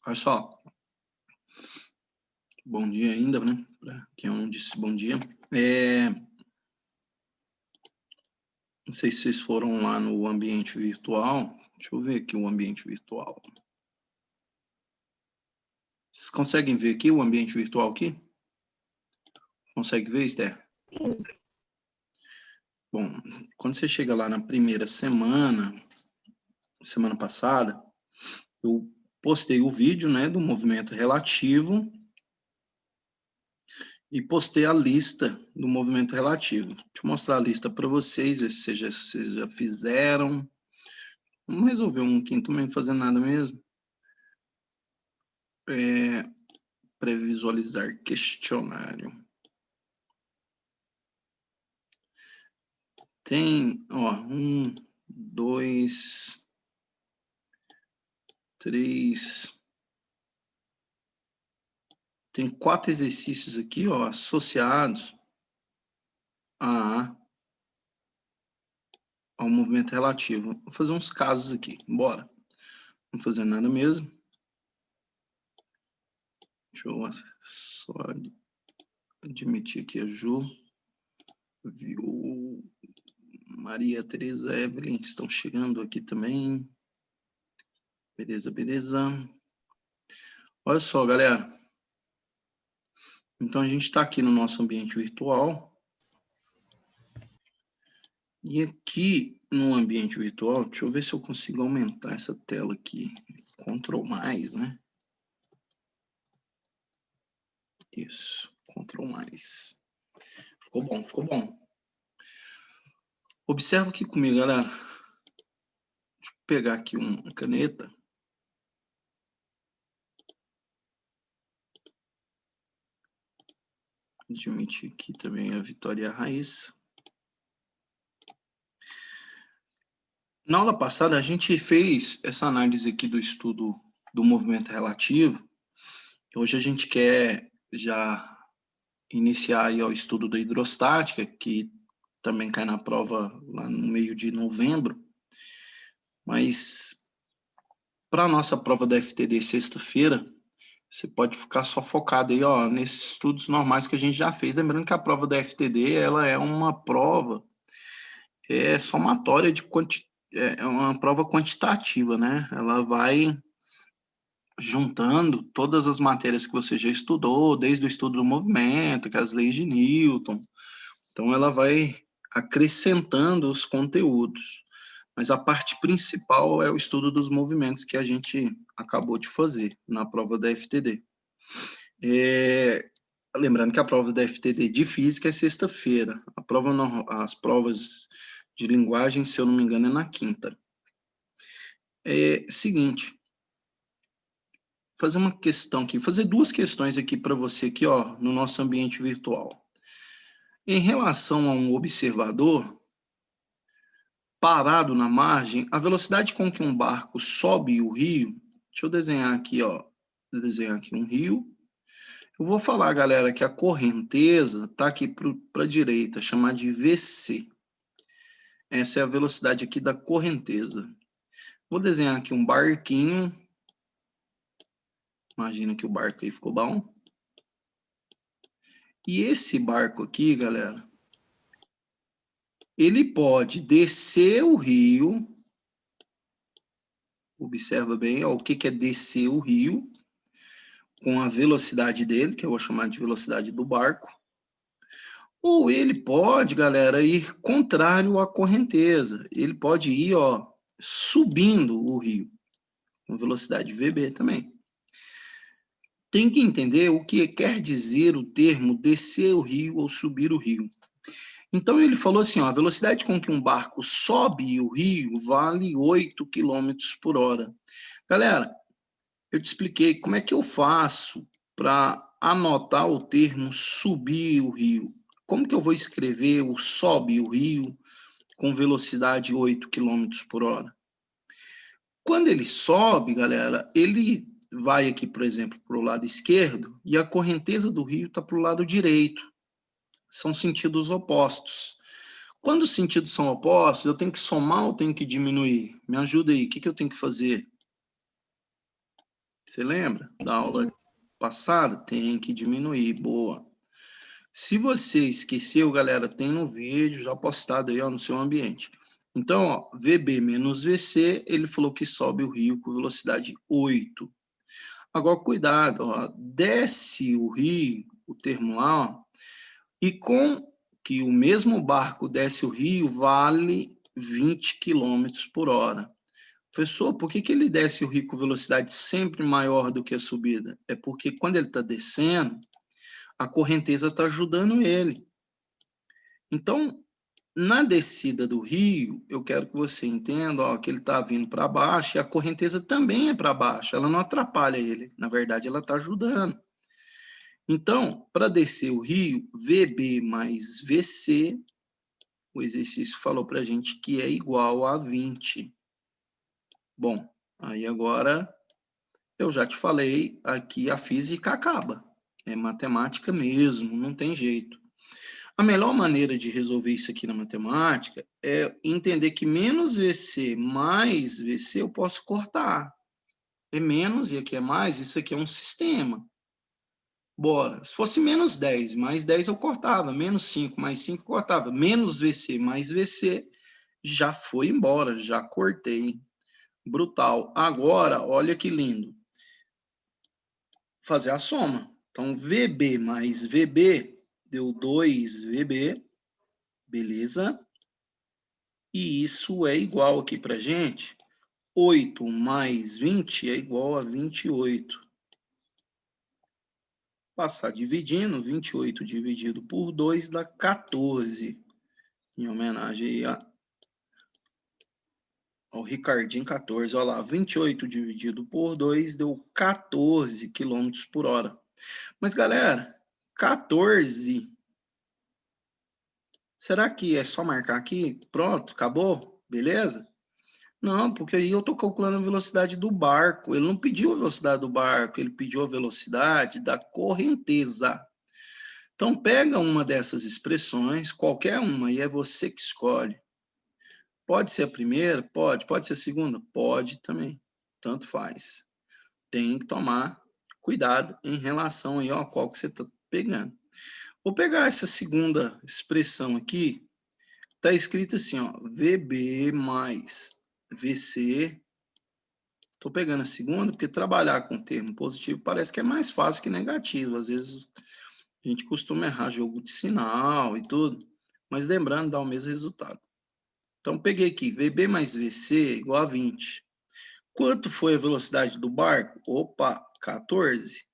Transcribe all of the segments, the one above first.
Olha só, bom dia ainda, né? Para quem eu não disse bom dia. Não sei se vocês foram lá no ambiente virtual. Deixa eu ver aqui o ambiente virtual. Vocês conseguem ver aqui o ambiente virtual aqui? Consegue ver, Esther? Sim. Bom, quando você chega lá na primeira semana passada, eu postei o vídeo, né, do movimento relativo e postei a lista do movimento relativo. Deixa eu mostrar a lista para vocês, ver se vocês já fizeram. Vamos resolver um que não estou fazendo nada mesmo. Previsualizar questionário. Tem, ó, 1, 2, 3. Tem 4 exercícios aqui, ó, associados ao movimento relativo. Vou fazer uns casos aqui, bora. Não fazer nada mesmo. Deixa eu só admitir aqui a Ju. Viu? Maria Tereza, Evelyn estão chegando aqui também. Beleza, beleza. Olha só, galera. Então, a gente está aqui no nosso ambiente virtual. E aqui no ambiente virtual, deixa eu ver se eu consigo aumentar essa tela aqui. Ctrl+, né? Isso, Ctrl+. Ficou bom, ficou bom. Observa aqui comigo, galera. Deixa eu pegar aqui uma caneta. Admitir aqui também a Vitória e a Raíssa. Na aula passada, a gente fez essa análise aqui do estudo do movimento relativo. Hoje a gente quer já iniciar aí o estudo da hidrostática, que também cai na prova lá no meio de novembro. Mas para a nossa prova da FTD sexta-feira, você pode ficar só focado aí, ó, nesses estudos normais que a gente já fez. Lembrando que a prova da FTD, ela é uma prova somatória é uma prova quantitativa, né? Ela vai juntando todas as matérias que você já estudou, desde o estudo do movimento, que é as leis de Newton. Então, ela vai acrescentando os conteúdos. Mas a parte principal é o estudo dos movimentos que a gente acabou de fazer na prova da FTD. Lembrando que a prova da FTD de física é sexta-feira. As provas de linguagem, se eu não me engano, é na quinta. Seguinte, fazer uma questão aqui, fazer duas questões aqui para você aqui, ó, no nosso ambiente virtual. Em relação a um observador parado na margem, a velocidade com que um barco sobe o rio, deixa eu desenhar aqui, ó, um rio. Eu vou falar, galera, que a correnteza está aqui para a direita, chamar de VC. Essa é a velocidade aqui da correnteza. Vou desenhar aqui um barquinho. Imagina que o barco aí ficou bom. E esse barco aqui, galera, ele pode descer o rio. Observa bem, ó, o que é descer o rio com a velocidade dele, que eu vou chamar de velocidade do barco. Ou ele pode, galera, ir contrário à correnteza. Ele pode ir, ó, subindo o rio, com velocidade VB também. Tem que entender o que quer dizer o termo descer o rio ou subir o rio. Então, ele falou assim, ó, a velocidade com que um barco sobe o rio vale 8 km por hora. Galera, eu te expliquei como é que eu faço para anotar o termo subir o rio. Como que eu vou escrever o sobe o rio com velocidade 8 km por hora? Quando ele sobe, galera, ele vai aqui, por exemplo, para o lado esquerdo e a correnteza do rio está para o lado direito. São sentidos opostos. Quando os sentidos são opostos, eu tenho que somar ou tenho que diminuir? Me ajuda aí, o que eu tenho que fazer? Você lembra da aula passada? Tem que diminuir, boa. Se você esqueceu, galera, tem no vídeo já postado aí, ó, no seu ambiente. Então, ó, VB menos VC, ele falou que sobe o rio com velocidade 8. Agora, cuidado, ó, desce o rio, o termo lá, ó, e com que o mesmo barco desce o rio, vale 20 km por hora. Professor, por que ele desce o rio com velocidade sempre maior do que a subida? É porque quando ele está descendo, a correnteza está ajudando ele. Então, na descida do rio, eu quero que você entenda, ó, que ele está vindo para baixo e a correnteza também é para baixo. Ela não atrapalha ele. Na verdade, ela está ajudando. Então, para descer o rio, VB mais VC, o exercício falou para a gente que é igual a 20. Bom, aí agora eu já te falei, aqui a física acaba. É matemática mesmo, não tem jeito. A melhor maneira de resolver isso aqui na matemática é entender que menos VC mais VC eu posso cortar. É menos e aqui é mais, isso aqui é um sistema. Bora. Se fosse menos 10 mais 10 eu cortava, menos 5 mais 5 eu cortava, menos VC mais VC já foi embora, já cortei. Brutal. Agora, olha que lindo. Fazer a soma. Então, VB mais VB deu 2VB, beleza? E isso é igual aqui para gente. 8 mais 20 é igual a 28. Passar dividindo, 28 dividido por 2 dá 14. Em homenagem ao Ricardinho 14. Olha lá, 28 dividido por 2 deu 14 km por hora. Mas, galera, 14... Será que é só marcar aqui? Pronto, acabou? Beleza? Não, porque aí eu estou calculando a velocidade do barco. Ele não pediu a velocidade do barco, ele pediu a velocidade da correnteza. Então, pega uma dessas expressões, qualquer uma, e é você que escolhe. Pode ser a primeira? Pode. Pode ser a segunda? Pode também. Tanto faz. Tem que tomar cuidado em relação aí, ó, qual que você está pegando. Vou pegar essa segunda expressão aqui. Está escrito assim, ó, VB mais VC. Estou pegando a segunda porque trabalhar com termo positivo parece que é mais fácil que negativo. Às vezes a gente costuma errar jogo de sinal e tudo, mas lembrando, dá o mesmo resultado. Então, peguei aqui, VB mais VC igual a 20. Quanto foi a velocidade do barco? Opa, 14.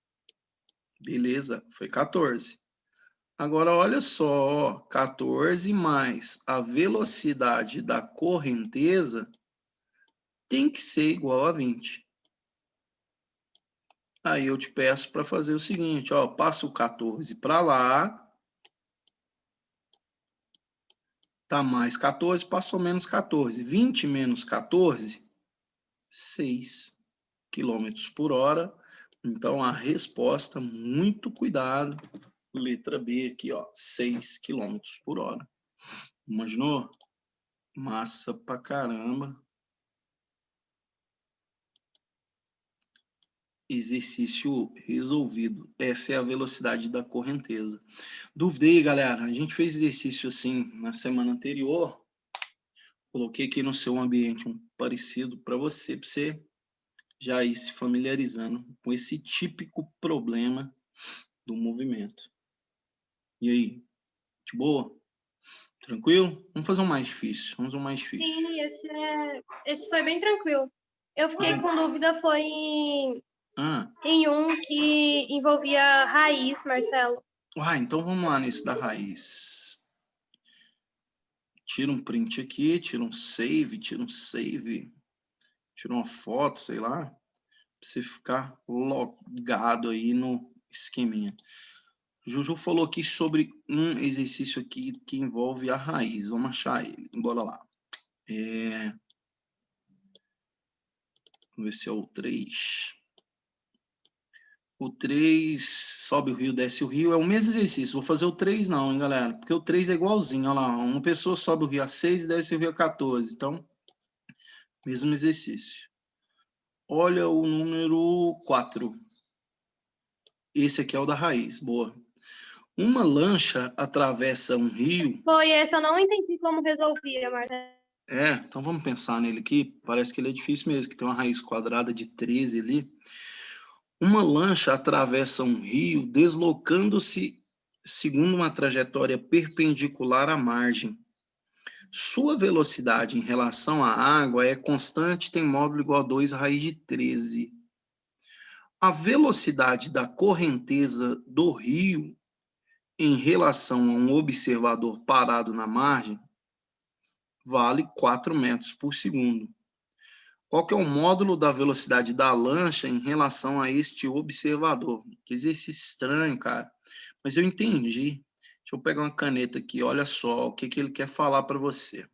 Beleza, foi 14. Agora, olha só, 14 mais a velocidade da correnteza tem que ser igual a 20. Aí eu te peço para fazer o seguinte, ó, passa o 14 para lá, tá mais 14, passou menos 14. 20 menos 14, 6 km por hora. Então, a resposta, muito cuidado, letra B aqui, ó, 6 km por hora. Imaginou? Massa pra caramba. Exercício resolvido. Essa é a velocidade da correnteza. Duvidei, galera. A gente fez exercício assim na semana anterior. Coloquei aqui no seu ambiente um parecido para você já ir se familiarizando com esse típico problema do movimento. E aí? De boa? Tranquilo? Vamos fazer um mais difícil. Vamos um mais difícil. Sim, esse foi bem tranquilo. Eu fiquei com dúvida, foi em um que envolvia raiz, Marcelo. Então vamos lá nesse da raiz. Tira um print aqui, tira um save, tira uma foto, sei lá, pra você ficar logado aí no esqueminha. Juju falou aqui sobre um exercício aqui que envolve a raiz. Vamos achar ele. Bora lá. Vamos ver se é o 3. O 3 sobe o rio, desce o rio. É o mesmo exercício. Vou fazer o 3 não, hein, galera? Porque o 3 é igualzinho. Olha lá. Uma pessoa sobe o rio a 6 e desce o rio a 14. Então, mesmo exercício. Olha o número 4. Esse aqui é o da raiz, boa. Uma lancha atravessa um rio... Foi esse, eu não entendi como resolvia, Marcelo. Então vamos pensar nele aqui. Parece que ele é difícil mesmo, que tem uma raiz quadrada de 13 ali. Uma lancha atravessa um rio deslocando-se segundo uma trajetória perpendicular à margem. Sua velocidade em relação à água é constante, tem módulo igual a 2 raiz de 13. A velocidade da correnteza do rio em relação a um observador parado na margem vale 4 metros por segundo. Qual que é o módulo da velocidade da lancha em relação a este observador? Que exercício estranho, cara. Mas eu entendi. Deixa eu pegar uma caneta aqui. Olha só o que ele quer falar para você.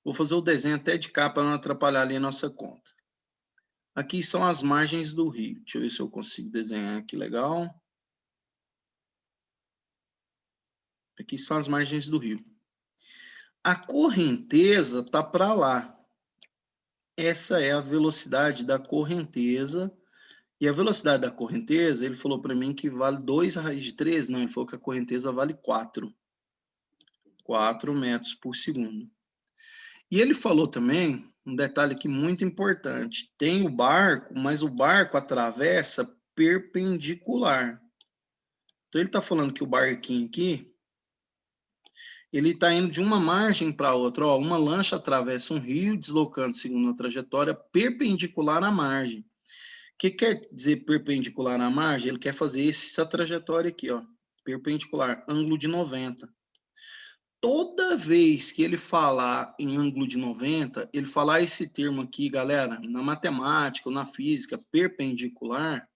Vou fazer o desenho até de cá para não atrapalhar ali a nossa conta. Aqui são as margens do rio. Deixa eu ver se eu consigo desenhar aqui legal. Aqui são as margens do rio. A correnteza está para lá. Essa é a velocidade da correnteza. E a velocidade da correnteza, ele falou para mim que vale 2 raiz de 13. Não, ele falou que a correnteza vale 4. 4 metros por segundo. E ele falou também, um detalhe aqui muito importante. Tem o barco, mas o barco atravessa perpendicular. Então, ele está falando que o barquinho aqui, ele está indo de uma margem para outra. Ó, uma lancha atravessa um rio, deslocando segundo a trajetória perpendicular à margem. O que quer dizer perpendicular à margem? Ele quer fazer essa trajetória aqui, ó, perpendicular, ângulo de 90. Toda vez que ele falar em ângulo de 90, ele falar esse termo aqui, galera, na matemática ou na física, perpendicular,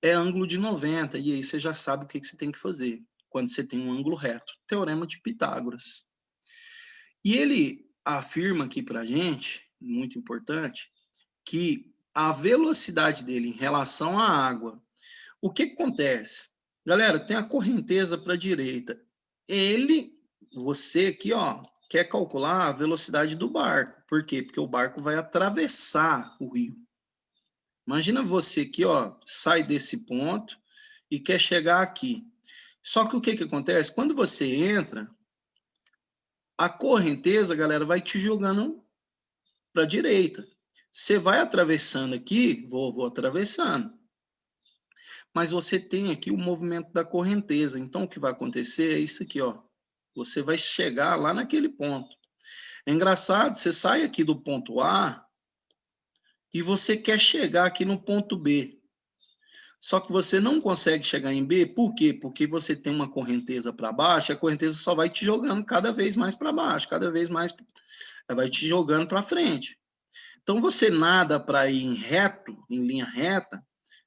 é ângulo de 90. E aí você já sabe o que você tem que fazer quando você tem um ângulo reto. Teorema de Pitágoras. E ele afirma aqui para a gente, muito importante, que a velocidade dele em relação à água, o que acontece? Galera, tem a correnteza para a direita. Você aqui, ó, quer calcular a velocidade do barco. Por quê? Porque o barco vai atravessar o rio. Imagina você aqui, ó, sai desse ponto e quer chegar aqui. Só que o que acontece? Quando você entra, a correnteza, galera, vai te jogando para a direita. Você vai atravessando aqui, vou atravessando. Mas você tem aqui o movimento da correnteza. Então, o que vai acontecer é isso aqui, ó. Você vai chegar lá naquele ponto. É engraçado, você sai aqui do ponto A e você quer chegar aqui no ponto B. Só que você não consegue chegar em B, por quê? Porque você tem uma correnteza para baixo, a correnteza só vai te jogando cada vez mais para baixo, cada vez mais, ela vai te jogando para frente. Então, você nada para ir em reto, em linha reta,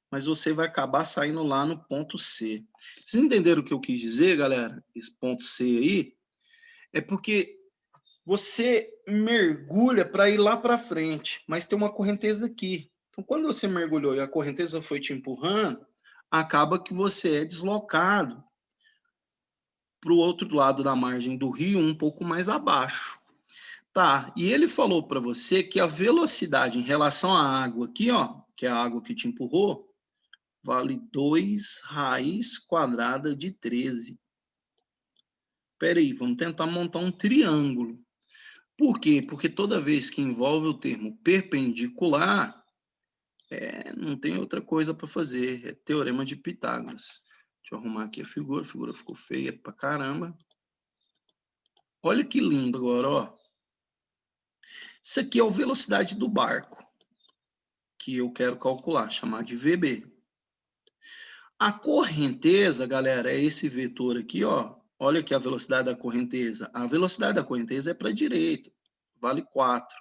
mas você vai acabar saindo lá no ponto C. Vocês entenderam o que eu quis dizer, galera? Esse ponto C aí é porque você mergulha para ir lá para frente, mas tem uma correnteza aqui. Então, quando você mergulhou e a correnteza foi te empurrando, acaba que você é deslocado para o outro lado da margem do rio, um pouco mais abaixo. Tá, e ele falou para você que a velocidade em relação à água aqui, ó, que é a água que te empurrou, vale 2 raiz quadrada de 13. Espera aí, vamos tentar montar um triângulo. Por quê? Porque toda vez que envolve o termo perpendicular, não tem outra coisa para fazer, é teorema de Pitágoras. Deixa eu arrumar aqui a figura ficou feia pra caramba. Olha que lindo agora, ó. Isso aqui é a velocidade do barco, que eu quero calcular, chamar de VB. A correnteza, galera, é esse vetor aqui, ó. Olha aqui a velocidade da correnteza. A velocidade da correnteza é para a direita, vale 4.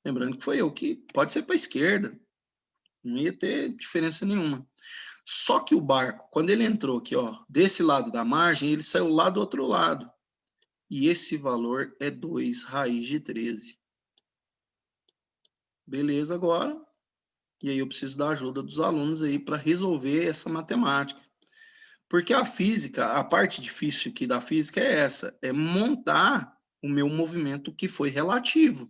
Lembrando que foi eu que pode ser para a esquerda, não ia ter diferença nenhuma. Só que o barco, quando ele entrou aqui, ó, desse lado da margem, ele saiu lá do outro lado. E esse valor é 2 raiz de 13. Beleza agora? E aí eu preciso da ajuda dos alunos aí para resolver essa matemática. Porque a física, a parte difícil aqui da física é essa, é montar o meu movimento que foi relativo.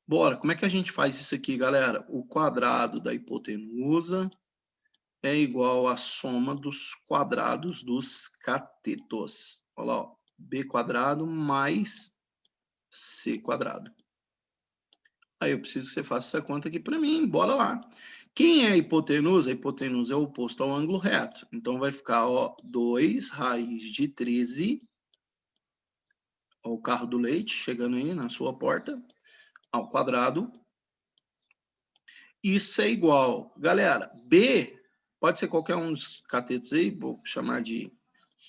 Bora, como é que a gente faz isso aqui, galera? O quadrado da hipotenusa é igual à soma dos quadrados dos catetos. Olha lá, ó, b quadrado mais c quadrado. Aí eu preciso que você faça essa conta aqui para mim, bora lá. Quem é a hipotenusa? A hipotenusa é o oposto ao ângulo reto. Então vai ficar, ó, 2 raiz de 13, ó, o carro do leite chegando aí na sua porta, ao quadrado. Isso é igual, galera, b pode ser qualquer um dos catetos aí, vou chamar de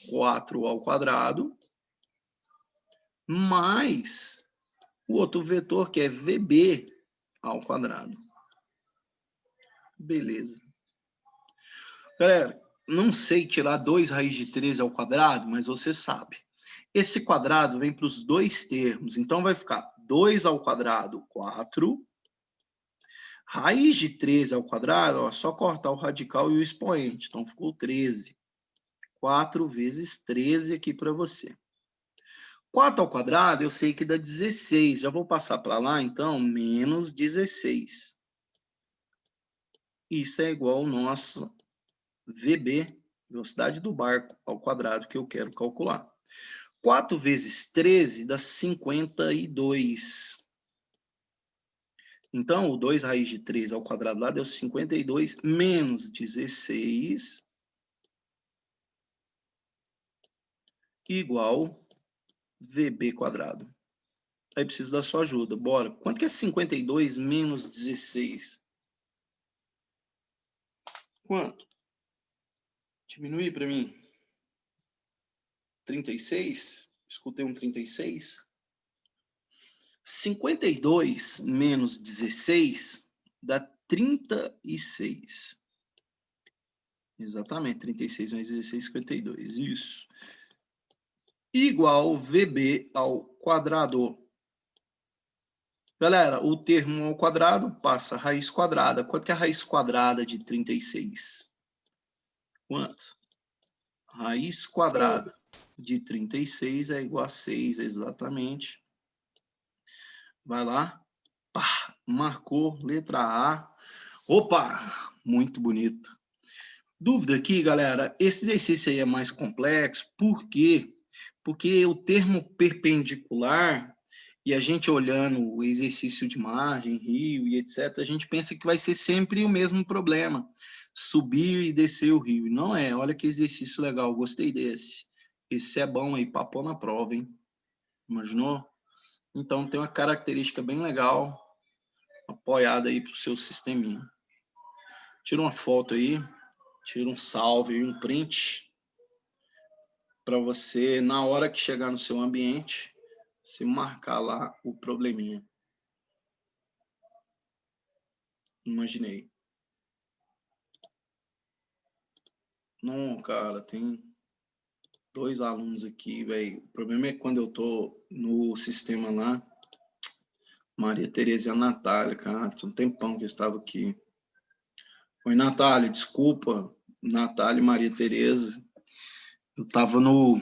4 ao quadrado, mais o outro vetor que é vb ao quadrado. Beleza. Galera, não sei tirar 2 raiz de 13 ao quadrado, mas você sabe. Esse quadrado vem para os dois termos, então vai ficar 2 ao quadrado, 4. Raiz de 13 ao quadrado, ó, só cortar o radical e o expoente, então ficou 13. 4 vezes 13 aqui para você. 4 ao quadrado, eu sei que dá 16. Já vou passar para lá, então, menos 16. Isso é igual ao nosso VB, velocidade do barco, ao quadrado, que eu quero calcular. 4 vezes 13 dá 52. Então, o 2 raiz de 13 ao quadrado lá deu 52 menos 16 igual VB quadrado. Aí preciso da sua ajuda. Bora. Quanto que é 52 menos 16? Quanto? Diminui para mim. 36? Escutei um 36. 52 menos 16 dá 36. Exatamente, 36 menos 16, 52. Isso. Igual VB ao quadrado. Galera, o termo ao quadrado passa a raiz quadrada. Quanto que é a raiz quadrada de 36? Quanto? Raiz quadrada de 36 é igual a 6, exatamente. Vai lá. Pá, marcou, letra A. Opa, muito bonito. Dúvida aqui, galera, esse exercício aí é mais complexo, por quê? Porque o termo perpendicular, e a gente olhando o exercício de margem, rio e etc., a gente pensa que vai ser sempre o mesmo problema, subir e descer o rio. Não é, olha que exercício legal, gostei desse. Esse é bom aí, papou na prova, hein? Imaginou? Então tem uma característica bem legal, apoiada aí para o seu sisteminha. Tira uma foto aí, tira um salve, um print, para você, na hora que chegar no seu ambiente, se marcar lá o probleminha. Imaginei. Não, cara, tem 2 alunos aqui, velho. O problema é que quando eu tô no sistema lá, Maria Tereza e a Natália, cara, tem um tempão que eu estava aqui. Oi, Natália, desculpa, Natália e Maria Tereza. Eu estava no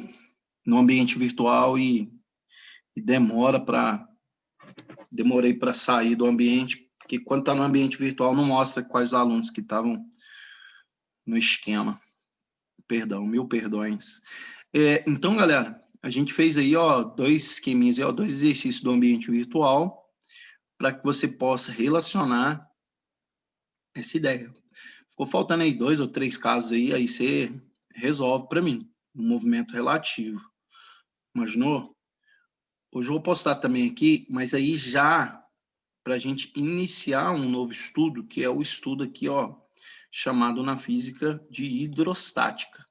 ambiente virtual e demorei para sair do ambiente, porque quando está no ambiente virtual não mostra quais alunos que estavam no esquema. Perdão, mil perdões. Então, galera, a gente fez aí, ó, 2 esqueminhas, ó, 2 exercícios do ambiente virtual para que você possa relacionar essa ideia. Ficou faltando aí 2 ou 3 casos aí você resolve para mim, no movimento relativo. Imaginou? Hoje eu vou postar também aqui, mas aí já para a gente iniciar um novo estudo, que é o estudo aqui, ó, chamado na física de hidrostática.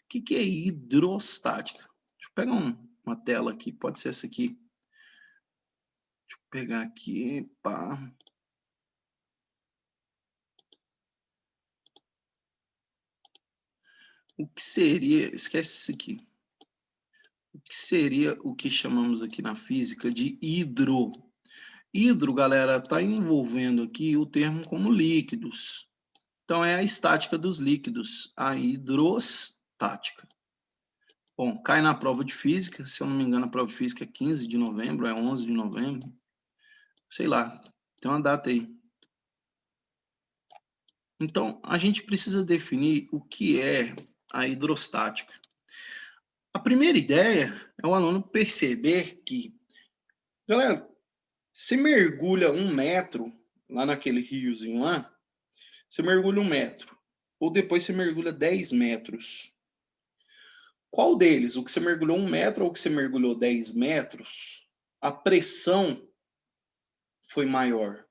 O que é hidrostática? Deixa eu pegar uma tela aqui, pode ser essa aqui. Deixa eu pegar aqui, pá. O que seria, esquece isso aqui. O que seria o que chamamos aqui na física de hidro? Hidro, galera, está envolvendo aqui o termo como líquidos. Então, é a estática dos líquidos, a hidrostática. Bom, cai na prova de física, se eu não me engano, a prova de física é 15 de novembro, é 11 de novembro. sei lá, tem uma data aí. Então, a gente precisa definir o que é a hidrostática. A primeira ideia é o aluno perceber que, galera, você mergulha 1 metro lá naquele riozinho lá, você mergulha 1 metro, ou depois você mergulha 10 metros. Qual deles, o que você mergulhou 1 metro ou o que você mergulhou 10 metros, a pressão foi maior?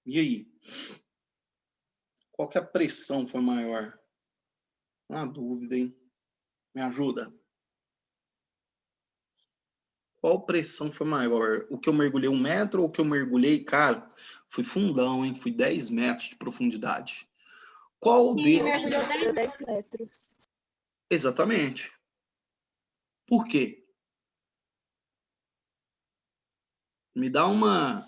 E aí? Qual que a pressão foi maior? Uma dúvida, hein? Me ajuda. Qual pressão foi maior? O que eu mergulhei 1 metro ou o que eu mergulhei, cara, fui fundão, hein? Fui 10 metros de profundidade. Qual desses... mergulhou 10 metros. Exatamente. Por quê? Me dá uma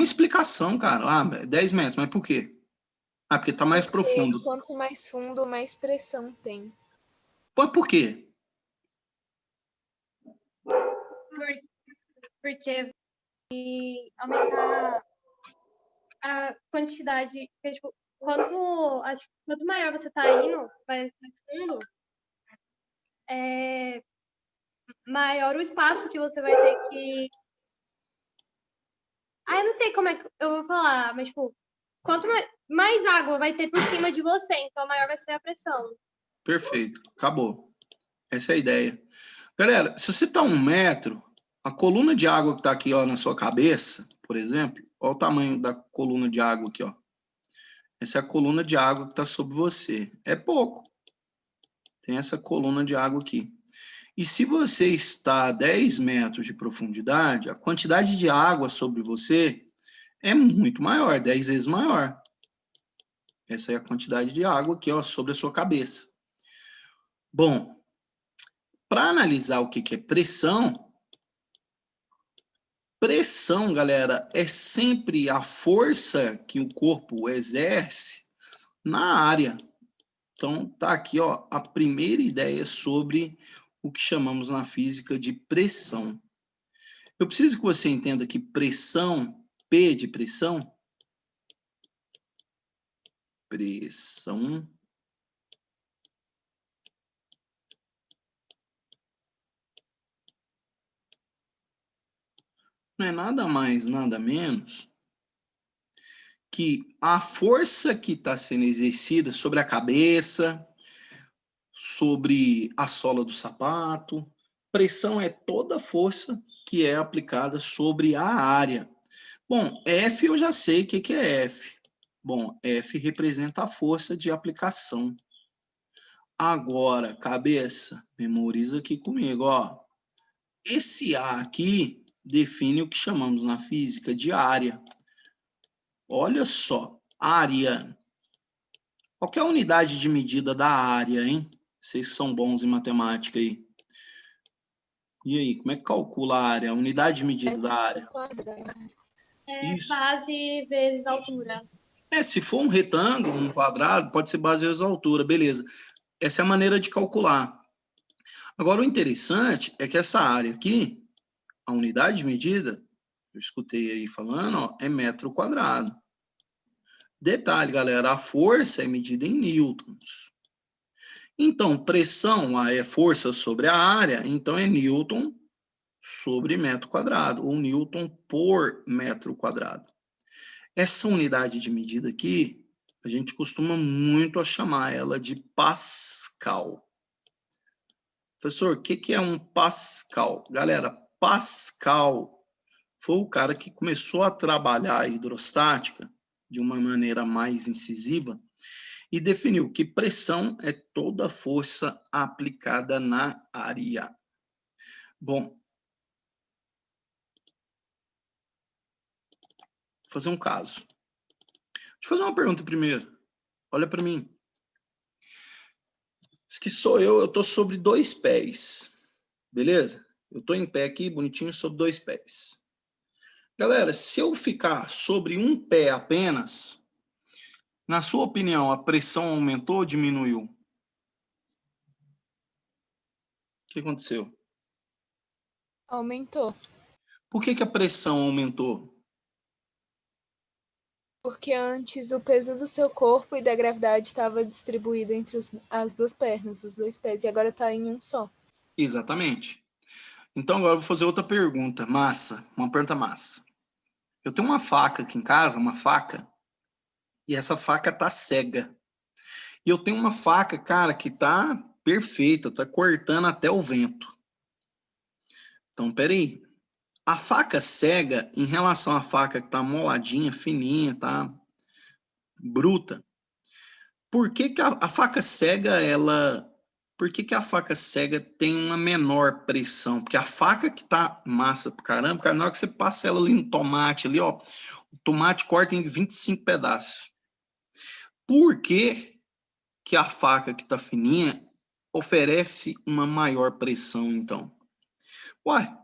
explicação, cara. Ah, 10 metros, mas por quê? Ah, porque tá mais profundo. Quanto mais fundo, mais pressão tem. Por quê? Porque aumentar a quantidade, porque, tipo, quanto maior você tá indo, mais fundo, maior o espaço que você vai ter que... eu não sei como é que eu vou falar, mas, tipo, quanto mais água vai ter por cima de você, então maior vai ser a pressão. Perfeito, acabou. Essa é a ideia. Galera, se você tá 1 metro, a coluna de água que tá aqui, ó, na sua cabeça, por exemplo, olha o tamanho da coluna de água aqui, ó. Essa é a coluna de água que tá sobre você. É pouco. Tem essa coluna de água aqui. E se você está a 10 metros de profundidade, a quantidade de água sobre você é muito maior, 10 vezes maior. Essa é a quantidade de água aqui, ó, sobre a sua cabeça. Bom, para analisar o que é pressão, galera, é sempre a força que o corpo exerce na área. Então, tá aqui, ó, a primeira ideia sobre o que chamamos na física de pressão. Eu preciso que você entenda que pressão, P de pressão, não é nada mais, nada menos que a força que está sendo exercida sobre a cabeça, sobre a sola do sapato. Pressão é toda a força que é aplicada sobre a área. Bom, F eu já sei o que é F. Bom, F representa a força de aplicação. Agora, cabeça, memoriza aqui comigo, ó. Esse A aqui define o que chamamos na física de área. Olha só, área. Qual que é a unidade de medida da área, hein? Vocês são bons em matemática aí. E aí, como é que calcula a área? A unidade de medida da área? Base vezes altura. Se for um retângulo, um quadrado, pode ser base vezes altura, beleza. Essa é a maneira de calcular. Agora, o interessante é que essa área aqui, a unidade de medida, eu escutei aí falando, ó, é metro quadrado. Detalhe, galera, a força é medida em newtons. Então, pressão é força sobre a área, então é newton sobre metro quadrado, ou newton por metro quadrado. Essa unidade de medida aqui, a gente costuma muito a chamar ela de Pascal. Professor, o que é um Pascal? Galera, Pascal foi o cara que começou a trabalhar a hidrostática de uma maneira mais incisiva e definiu que pressão é toda força aplicada na área. Bom, vou fazer um caso. Deixa eu fazer uma pergunta primeiro. Olha para mim. Isso que sou eu estou sobre 2 pés. Beleza? Eu estou em pé aqui, bonitinho, sobre 2 pés. Galera, se eu ficar sobre um pé apenas, na sua opinião, a pressão aumentou ou diminuiu? O que aconteceu? Aumentou. Por que a pressão aumentou? Porque antes o peso do seu corpo e da gravidade estava distribuído entre as duas pernas, os dois pés, e agora está em um só. Exatamente. Então agora eu vou fazer outra pergunta, uma pergunta massa. Eu tenho uma faca aqui em casa, uma faca, e essa faca tá cega. E eu tenho uma faca, cara, que tá perfeita, tá cortando até o vento. Então, peraí. A faca cega, em relação à faca que tá moladinha, fininha, tá bruta, por que que a faca cega, por que que a faca cega tem uma menor pressão? Porque a faca que tá massa pra caramba, cara, na hora que você passa ela ali no tomate, ali, ó, o tomate corta em 25 pedaços. Por que que a faca que tá fininha oferece uma maior pressão, então? Ué,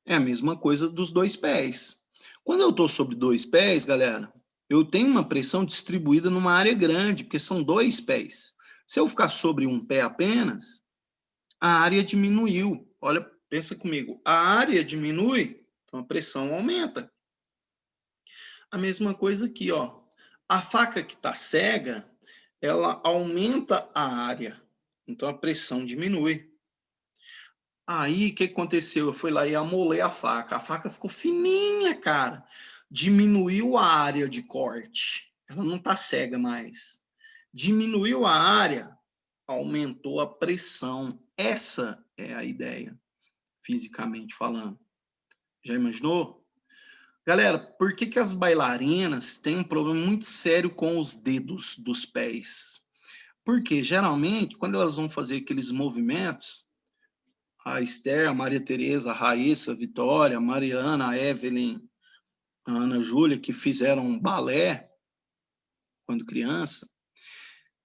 é a mesma coisa dos dois pés. Quando eu estou sobre dois pés, galera, eu tenho uma pressão distribuída numa área grande, porque são dois pés. Se eu ficar sobre um pé apenas, a área diminuiu. Olha, pensa comigo. A área diminui, então a pressão aumenta. A mesma coisa aqui, ó. A faca que está cega, ela aumenta a área, então a pressão diminui. Aí, o que aconteceu? Eu fui lá e amolei a faca. A faca ficou fininha, cara. Diminuiu a área de corte. Ela não tá cega mais. Diminuiu a área, aumentou a pressão. Essa é a ideia, fisicamente falando. Já imaginou? Galera, por que que as bailarinas têm um problema muito sério com os dedos dos pés? Porque, geralmente, quando elas vão fazer aqueles movimentos, a Esther, a Maria Tereza, a Raíssa, a Vitória, a Mariana, a Evelyn, a Ana Júlia, que fizeram balé quando criança,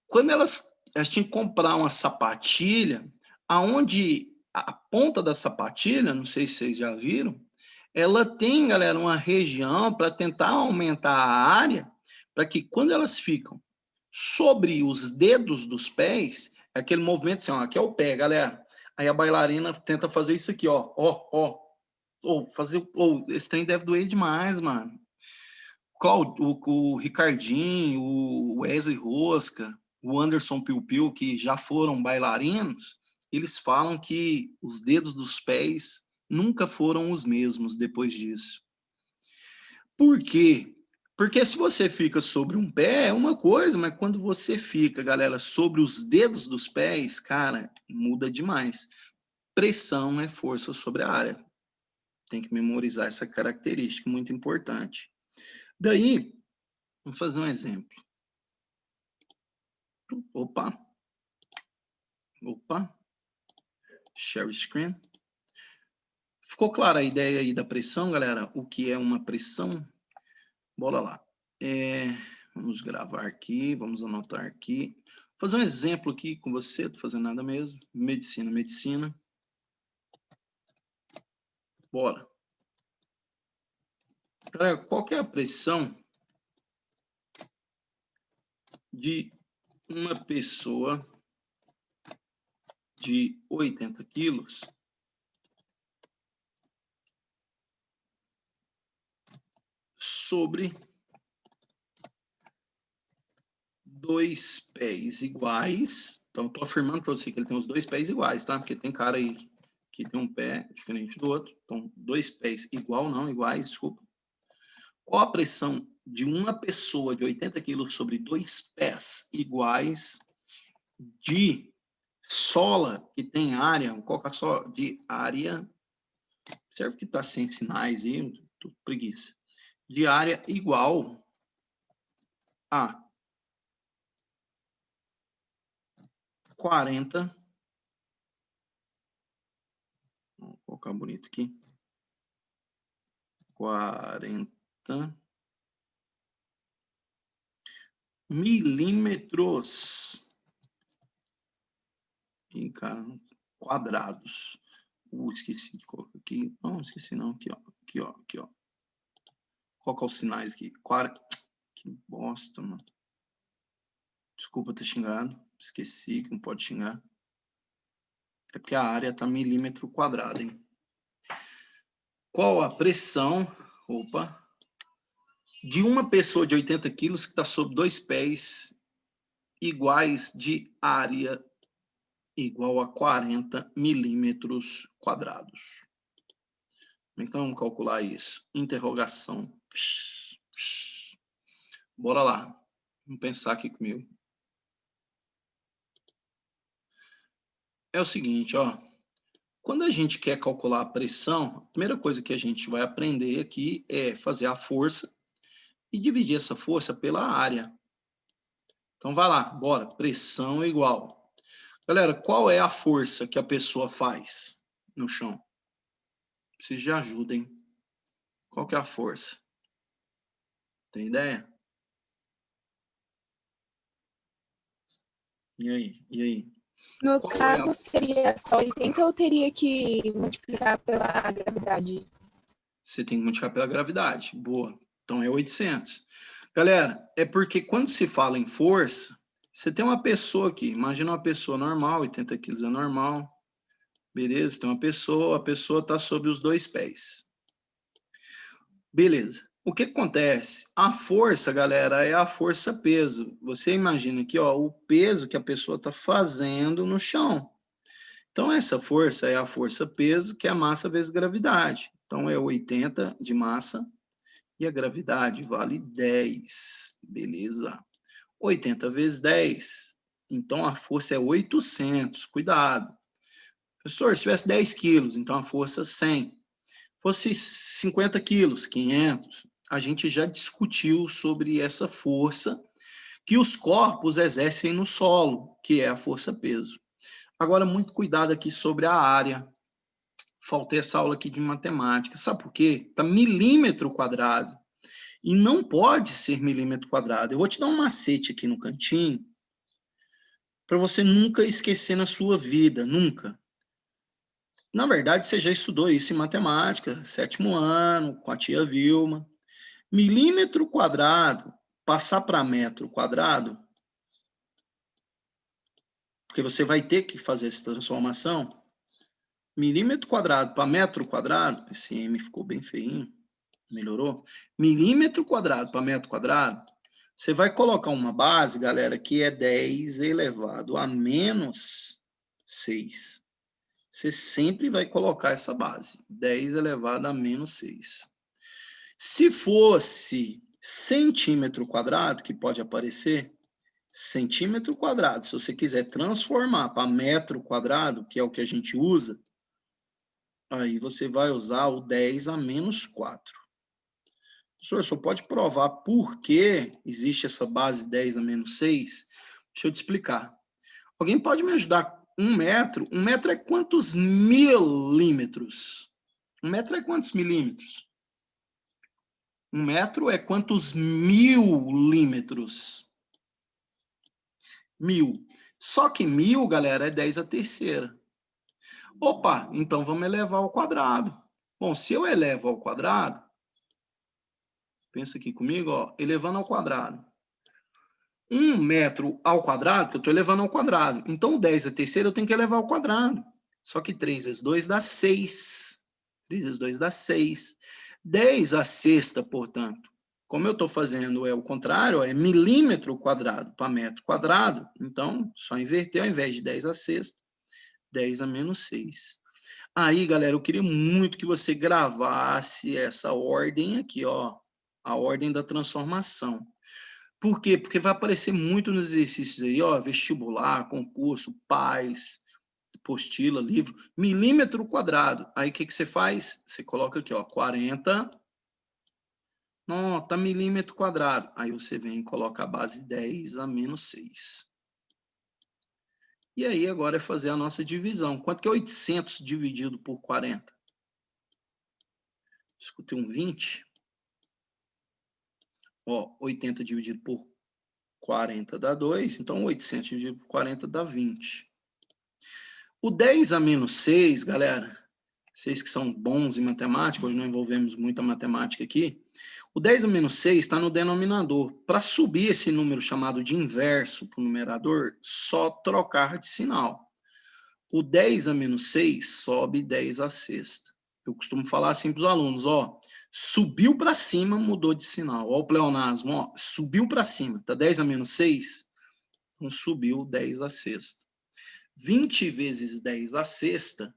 quando elas tinham que comprar uma sapatilha, aonde a ponta da sapatilha, não sei se vocês já viram, ela tem, galera, uma região para tentar aumentar a área, para que quando elas ficam sobre os dedos dos pés, é aquele movimento assim, ó, aqui é o pé, galera. Aí a bailarina tenta fazer isso aqui, ó, ó, ó. Esse trem deve doer demais, mano. O Ricardinho, o Wesley Rosca, o Anderson Piu Piu, que já foram bailarinos, eles falam que os dedos dos pés nunca foram os mesmos depois disso. Por quê? Porque se você fica sobre um pé é uma coisa, mas quando você fica, galera, sobre os dedos dos pés, cara, muda demais. Pressão é força sobre a área. Tem que memorizar essa característica, muito importante. Daí, vamos fazer um exemplo. Opa. Share screen. Ficou clara a ideia aí da pressão, galera? O que é uma pressão? Bora lá. Vamos gravar aqui, vamos anotar aqui. Vou fazer um exemplo aqui com você, não tô fazendo nada mesmo. Medicina. Bora. Galera, qual que é a pressão de uma pessoa de 80 quilos sobre dois pés iguais? Então, estou afirmando para você que ele tem os dois pés iguais, tá? Porque tem cara aí que tem um pé diferente do outro. Então, dois pés iguais, desculpa. Qual a pressão de uma pessoa de 80 quilos sobre dois pés iguais de sola que tem área, vou colocar só de área, serve que está sem sinais aí, preguiça, de área igual a 40, vou colocar bonito aqui, 40 milímetros, e, cara, quadrados. Esqueci de colocar aqui, não, esqueci não, aqui ó. Qual que é os sinais aqui? Que bosta, mano. Desculpa ter xingado, esqueci que não pode xingar. É porque a área tá milímetro quadrado, hein? qual a pressão, de uma pessoa de 80 quilos que está sob 2 pés iguais de área igual a 40 milímetros quadrados. Então, vamos calcular isso. Interrogação. Bora lá. Vamos pensar aqui comigo. É o seguinte, ó. Quando a gente quer calcular a pressão, a primeira coisa que a gente vai aprender aqui é fazer a força e dividir essa força pela área. Então, vai lá, bora. Pressão é igual. Galera, qual é a força que a pessoa faz no chão? Preciso de ajuda, hein? Qual que é a força? Tem ideia? E aí? E aí? No caso, seria só 80 ou teria que multiplicar pela gravidade? Você tem que multiplicar pela gravidade. Boa. Então, é 800. Galera, é porque quando se fala em força, você tem uma pessoa aqui. Imagina uma pessoa normal, 80 quilos é normal. Beleza? Tem uma pessoa, a pessoa está sobre os 2 pés. Beleza. O que acontece? A força, galera, é a força-peso. Você imagina aqui, ó, o peso que a pessoa está fazendo no chão. Então, essa força é a força-peso, que é a massa vezes gravidade. Então, é 80 de massa e a gravidade vale 10. Beleza? 80 vezes 10. Então, a força é 800. Cuidado. Professor, se tivesse 10 quilos, então a força 100. Fosse 50 quilos, 500. A gente já discutiu sobre essa força que os corpos exercem no solo, que é a força-peso. Agora, muito cuidado aqui sobre a área. Faltei essa aula aqui de matemática. Sabe por quê? Está milímetro quadrado. E não pode ser milímetro quadrado. Eu vou te dar um macete aqui no cantinho para você nunca esquecer na sua vida, nunca. Na verdade, você já estudou isso em matemática, 7º ano, com a tia Vilma. Milímetro quadrado, passar para metro quadrado, porque você vai ter que fazer essa transformação. Milímetro quadrado para metro quadrado, esse M ficou bem feinho, melhorou? Milímetro quadrado para metro quadrado, você vai colocar uma base, galera, que é 10 elevado a menos 6. Você sempre vai colocar essa base, 10 elevado a menos 6. Se fosse centímetro quadrado, que pode aparecer, centímetro quadrado, se você quiser transformar para metro quadrado, que é o que a gente usa, aí você vai usar o 10 a menos 4. Professor, só pode provar por que existe essa base 10 a menos 6? Deixa eu te explicar. Alguém pode me ajudar? 1 metro? 1 metro é quantos milímetros? 1 metro é quantos milímetros? 1 metro é quantos milímetros? 1000. Só que 1000, galera, é 10 a terceira. Opa, então vamos elevar ao quadrado. Bom, se eu elevo ao quadrado, pensa aqui comigo, ó, elevando ao quadrado. 1 metro ao quadrado, que eu estou elevando ao quadrado. Então, 10 a terceira eu tenho que elevar ao quadrado. Só que 3 vezes 2 dá 6. 3 vezes 2 dá 6. 10 a sexta, portanto. Como eu estou fazendo é o contrário, é milímetro quadrado para metro quadrado. Então, só inverter, ao invés de 10 a sexta, 10 a menos 6. Aí, galera, eu queria muito que você gravasse essa ordem aqui, ó. A ordem da transformação. Por quê? Porque vai aparecer muito nos exercícios aí, ó, vestibular, concurso, PAS, apostila, livro, milímetro quadrado. Aí o que você faz? Você coloca aqui, ó, 40, não, tá milímetro quadrado. Aí você vem e coloca a base 10 a menos 6. E aí agora é fazer a nossa divisão. Quanto que é 800 dividido por 40? Escutei um 20. Ó, 80 dividido por 40 dá 2, então 800 dividido por 40 dá 20. O 10 a menos 6, galera, vocês que são bons em matemática, hoje não envolvemos muita matemática aqui, o 10 a menos 6 está no denominador. Para subir esse número chamado de inverso para o numerador, só trocar de sinal. O 10 a menos 6 sobe 10 a sexta. Eu costumo falar assim para os alunos, ó, subiu para cima, mudou de sinal. Ó o pleonasmo, ó, subiu para cima, tá 10 a menos 6? Então, subiu 10 a sexta. 20 vezes 10 a sexta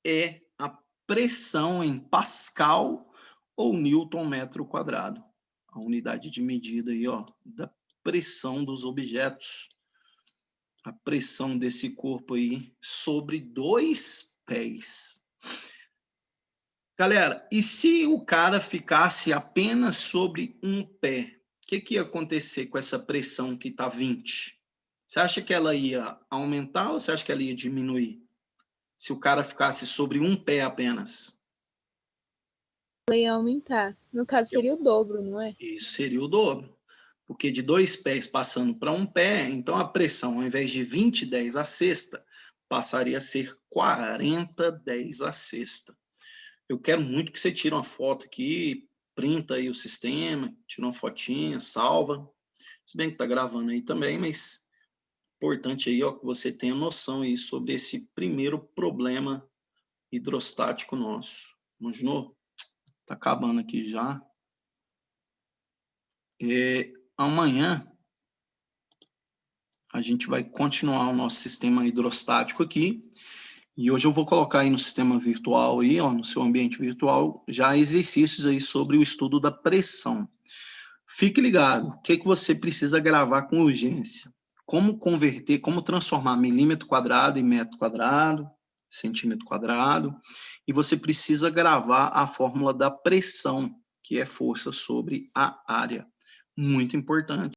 é a pressão em Pascal ou Newton metro quadrado. A unidade de medida aí, ó, da pressão dos objetos. A pressão desse corpo aí sobre 2 pés. Galera, e se o cara ficasse apenas sobre um pé? O que ia acontecer com essa pressão que está 20? Você acha que ela ia aumentar ou você acha que ela ia diminuir? Se o cara ficasse sobre um pé apenas? Ela ia aumentar. No caso, seria o dobro, não é? Isso seria o dobro. Porque de 2 pés passando para um pé, então a pressão, ao invés de 20, 10 a sexta, passaria a ser 40, 10 a sexta. Eu quero muito que você tire uma foto aqui, printa aí o sistema, tira uma fotinha, salva. Se bem que está gravando aí também, mas importante aí, ó, que você tenha noção aí sobre esse primeiro problema hidrostático nosso. Imaginou? Tá acabando aqui já. Amanhã a gente vai continuar o nosso sistema hidrostático aqui. E hoje eu vou colocar aí no sistema virtual, aí, ó, no seu ambiente virtual, já exercícios aí sobre o estudo da pressão. Fique ligado, o que você precisa gravar com urgência? Como converter, como transformar milímetro quadrado em metro quadrado, centímetro quadrado, e você precisa gravar a fórmula da pressão, que é força sobre a área. Muito importante.